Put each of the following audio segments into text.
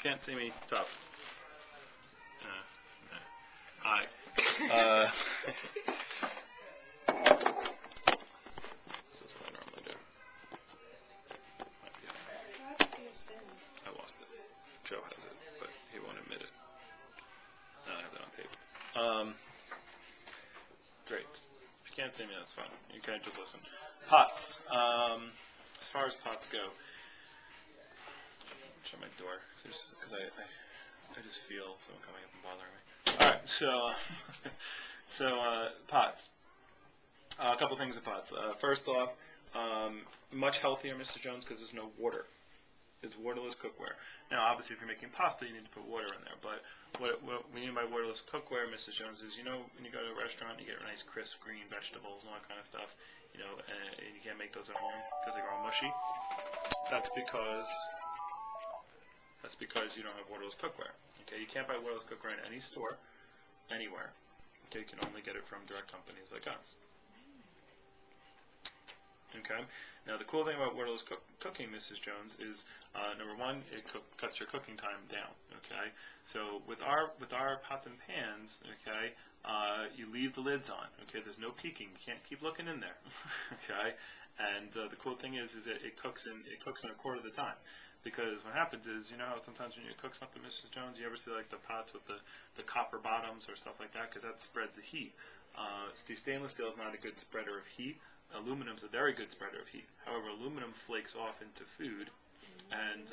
can't see me, tough. Hi. This is what I normally do. I lost it. Joe has it, but he won't admit it. I have that on tape. Great. If you can't see me, that's fine. You can just listen. Pots. As far as pots go, shut my door because I just feel someone coming up and bothering me. All right, so pots. A couple things with pots. First off, much healthier, Mr. Jones, because there's no water. It's waterless cookware. Now, obviously, if you're making pasta, you need to put water in there. But what we mean by waterless cookware, Mrs. Jones, is when you go to a restaurant, you get nice crisp green vegetables and all that kind of stuff. And you can't make those at home because they're all mushy. That's because you don't have waterless cookware. Okay, you can't buy waterless cookware in any store, anywhere. Okay, you can only get it from direct companies like us. Okay. Now the cool thing about waterless cooking, Mrs. Jones, is number one, it cuts your cooking time down. Okay. So with our pots and pans, okay, you leave the lids on. Okay. There's no peeking. You can't keep looking in there. Okay. And the cool thing is that it cooks in a quarter of the time. Because what happens is, how sometimes when you cook something, Mrs. Jones, you ever see like the pots with the copper bottoms or stuff like that, because that spreads the heat. The stainless steel is not a good spreader of heat. Aluminum is a very good spreader of heat. However, aluminum flakes off into food, and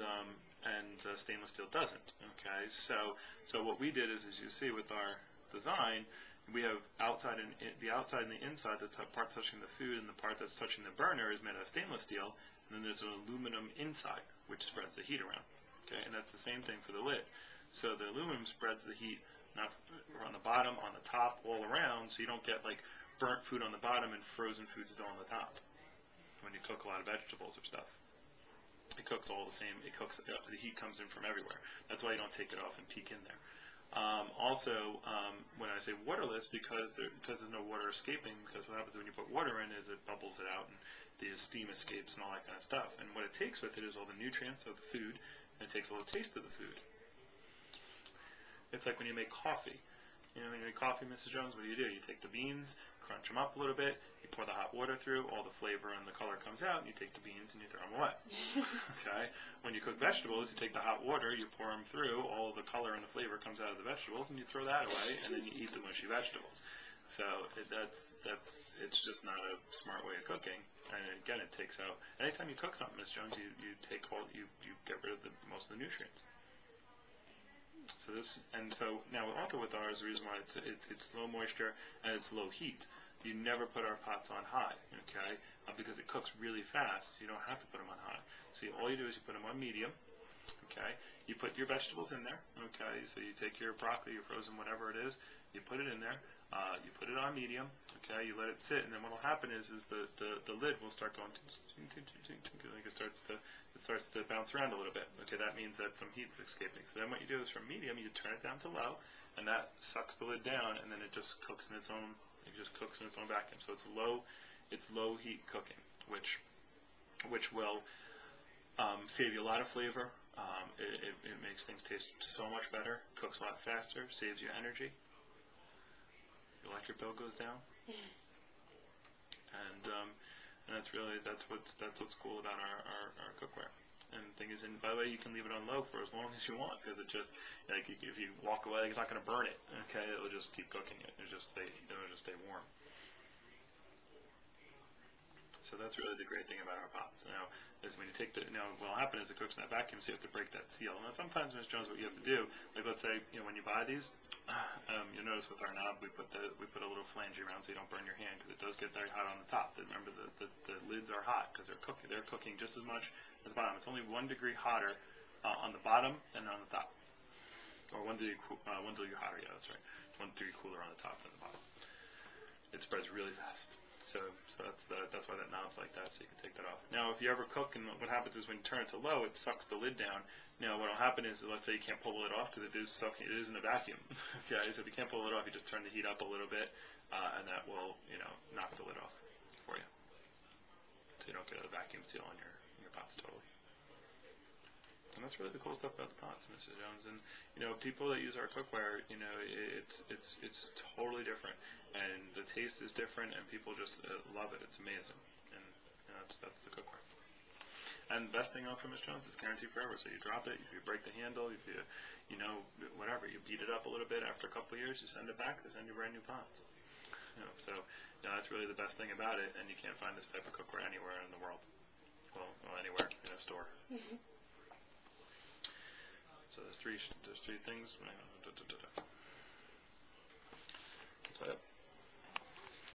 stainless steel doesn't. Okay, so what we did is, as you see with our design, we have the outside and the inside. The part touching the food and the part that's touching the burner is made out of stainless steel, and then there's an aluminum inside, which spreads the heat around. Okay, and that's the same thing for the lid. So the aluminum spreads the heat not on the bottom, on the top, all around, so you don't get like burnt food on the bottom and frozen food still on the top. When you cook a lot of vegetables or stuff, it cooks all the same. It cooks. The heat comes in from everywhere. That's why you don't take it off and peek in there. Also, when I say waterless, because there's no water escaping, because what happens when you put water in is it bubbles it out and the steam escapes and all that kind of stuff. And what it takes with it is all the nutrients of the food, and it takes all the taste of the food. It's like when you make coffee. When you make coffee, Mrs. Jones, what do? You take the beans, crunch them up a little bit, you pour the hot water through, all the flavor and the color comes out, and you take the beans and you throw them away. Okay? When you cook vegetables, you take the hot water, you pour them through, all the color and the flavor comes out of the vegetables, and you throw that away, and then you eat the mushy vegetables. So it's just not a smart way of cooking. And again, it takes out. Anytime you cook something, Ms. Jones, you get rid of most of the nutrients. So now also with ours, the reason why it's low moisture and it's low heat. You never put our pots on high, okay? Because it cooks really fast. You don't have to put them on high. So all you do is you put them on medium, okay? You put your vegetables in there, okay? So you take your broccoli, your frozen, whatever it is, you put it in there. You put it on medium, okay? You let it sit, and then what will happen is the lid will start going, like it starts to bounce around a little bit. Okay, that means that some heat's escaping. So then what you do is from medium, you turn it down to low, and that sucks the lid down, and then it just cooks in its own. It just cooks in its own vacuum. So it's low heat cooking, which will save you a lot of flavor. It makes things taste so much better. Cooks a lot faster. Saves you energy. Your electric bill goes down. And that's what's cool about our cookware. And the thing is, and by the way, you can leave it on low for as long as you want, because it just, like, if you walk away, it's not going to burn it. Okay, it'll just keep cooking it. It'll just stay warm. So that's really the great thing about our pots. Now, is when you take what will happen is it cooks in that vacuum, so you have to break that seal. And sometimes, Ms. Jones, what you have to do, like let's say, when you buy these, you'll notice with our knob, we put a little flange around so you don't burn your hand, because it does get very hot on the top. Remember, the lids are hot because they're cooking just as much as the bottom. It's only 1 degree hotter on the bottom and on the top, or 1 degree hotter. Yeah, that's right. 1 degree cooler on the top than the bottom. It spreads really fast. So that's why that knob's like that, so you can take that off. Now, if you ever cook, and what happens is when you turn it to low, it sucks the lid down. Now, what will happen is, let's say you can't pull the lid off because it is sucking, it is in a vacuum. Okay, so if you can't pull the lid off, you just turn the heat up a little bit, and that will, knock the lid off for you, so you don't get a vacuum seal on your pots totally. And that's really the cool stuff about the pots, Mrs. Jones. And people that use our cookware, it's totally different, and the taste is different, and people just love it. It's amazing, and that's the cookware. And the best thing also, Ms. Jones, is guaranteed forever. So you drop it, if you break the handle, if you whatever, you beat it up a little bit. After a couple of years, you send it back. They send you brand new pots. So that's really the best thing about it, and you can't find this type of cookware anywhere in the world. Well, anywhere in a store. So there's three things. That's it.